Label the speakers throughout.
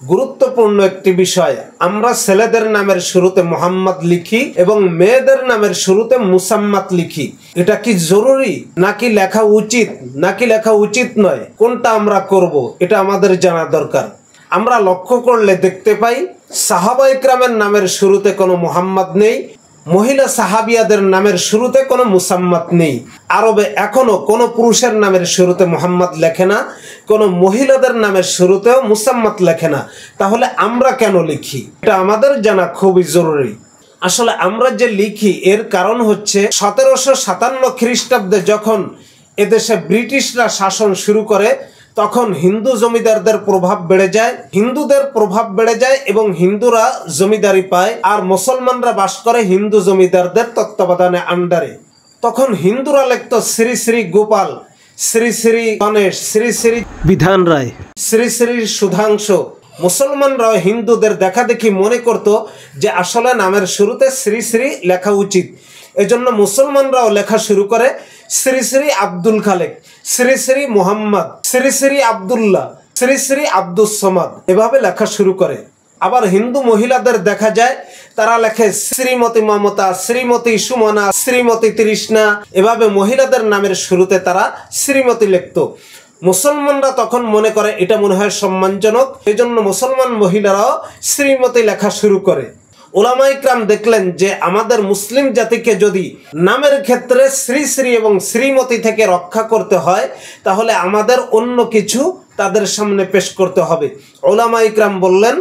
Speaker 1: গুরুত্বপূর্ণ একটি বিষয়। আমরা ছেলেদের নামের শুরুতে মোহাম্মদ লিখি এবং মেয়েদের নামের শুরুতে মুসাম্মাত লিখি। এটা কি জরুরি, নাকি লেখা উচিত, নাকি লেখা উচিত নয়, কোনটা আমরা করব, এটা আমাদের জানা দরকার। আমরা লক্ষ্য করলে দেখতে পাই সাহাবা ইকরামের নামের শুরুতে কোনো মুহাম্মদ নেই, মহিলা সাহাবিয়াদের নামের শুরুতে কোনো মুসাম্মাত নেই। আরবে এখনো কোনো পুরুষের নামের শুরুতে মুহাম্মদ লেখে না, কোনো মহিলাদের নামের শুরুতেও মুসাম্মাত লেখে না। তাহলে আমরা কেন লিখি, এটা আমাদের জানা খুবই জরুরি। আসলে আমরা যে লিখি এর কারণ হচ্ছে 1757 খ্রিস্টাব্দে যখন এদেশে ব্রিটিশরা শাসন শুরু করে, তখন হিন্দু জমিদারদের প্রভাব বেড়ে যায়, হিন্দুদের প্রভাব বেড়ে যায় এবং হিন্দুরা জমিদারি পায়, আর মুসলমানরা বাস করে হিন্দু জমিদারদের তত্ত্বাবধানে আন্ডারে। তখন হিন্দুরা লিখত শ্রী শ্রী গোপাল, শ্রী শ্রী গণেশ, শ্রী শ্রী বিধান রায়, শ্রী শ্রী সুধাংশু। মুসলমানরাও হিন্দুদের দেখা দেখি মনে করত যে আসলে নামের শুরুতে শ্রী শ্রী লেখা উচিত। এজন্য মুসলমানরাও লেখা শুরু করে শ্রী শ্রী আব্দুল খালেক, শ্রী শ্রী মুহাম্মদ, শ্রী শ্রী আব্দুল্লাহ, শ্রী শ্রী আব্দুস সমাদ, এভাবে লেখা শুরু করে। আবার হিন্দু মহিলাদের দেখা যায় তারা লেখে শ্রীমতী মমতা, শ্রীমতী সুমনা, শ্রীমতী তৃষ্ণা, এভাবে মহিলাদের নামের শুরুতে তারা শ্রীমতী লিখত। মুসলমানরা তখন মনে করে এটা মনে হয় সম্মানজনক, এই জন্য মুসলমান মহিলারাও শ্রীমতী লেখা শুরু করে। ওলামা ইকরাম দেখলেন যে আমাদের মুসলিম জাতিকে যদি নামের ক্ষেত্রে শ্রী শ্রী এবং শ্রীমতী থেকে রক্ষা করতে হয়, তাহলে আমাদের অন্য কিছু তাদের সামনে পেশ করতে হবে। ওলামা ইকরাম বললেন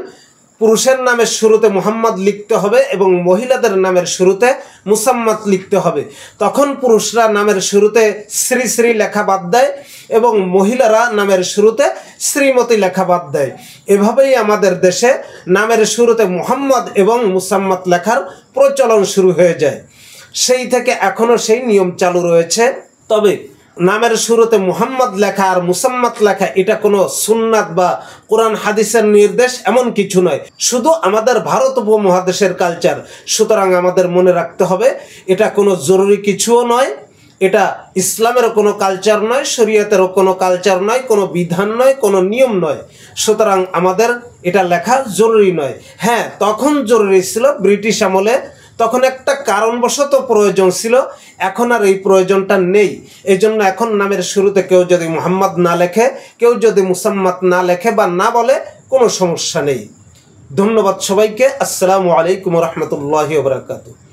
Speaker 1: পুরুষের নামের শুরুতে মুহাম্মদ লিখতে হবে এবং মহিলাদের নামের শুরুতে মুসাম্মাত লিখতে হবে। তখন পুরুষরা নামের শুরুতে শ্রী শ্রী লেখা বাদ দেয় এবং মহিলারা নামের শুরুতে শ্রীমতী লেখা বাদ দেয়। এভাবেই আমাদের দেশে নামের শুরুতে মুহাম্মদ এবং মুসাম্মাত লেখার প্রচলন শুরু হয়ে যায়। সেই থেকে এখনও সেই নিয়ম চালু রয়েছে। তবে নামের শুরুতে মুহাম্মদ লেখা আর মুসাম্মাত লেখা এটা কোনো সুন্নাত বা কোরআন হাদিসের নির্দেশ এমন কিছু নয়, শুধু আমাদের ভারত উপমহাদেশের কালচার। সুতরাং আমাদের মনে রাখতে হবে এটা কোনো জরুরি কিছুও নয়, এটা ইসলামেরও কোনো কালচার নয়, শরীয়তেরও কোনো কালচার নয়, কোনো বিধান নয়, কোনো নিয়ম নয়। সুতরাং আমাদের এটা লেখা জরুরি নয়। হ্যাঁ, তখন জরুরি ছিল ব্রিটিশ আমলে, তখন একটা কারণবশত প্রয়োজন ছিল, এখন আর এই প্রয়োজনটা নেই। এই জন্য এখন নামের শুরুতে কেউ যদি মুহাম্মদ না লেখে, কেউ যদি মুসাম্মাত না লেখে বা না বলে, কোনো সমস্যা নেই। ধন্যবাদ সবাইকে। আসসালামু আলাইকুম ওয়া রাহমাতুল্লাহি ওয়া বারাকাতুহু।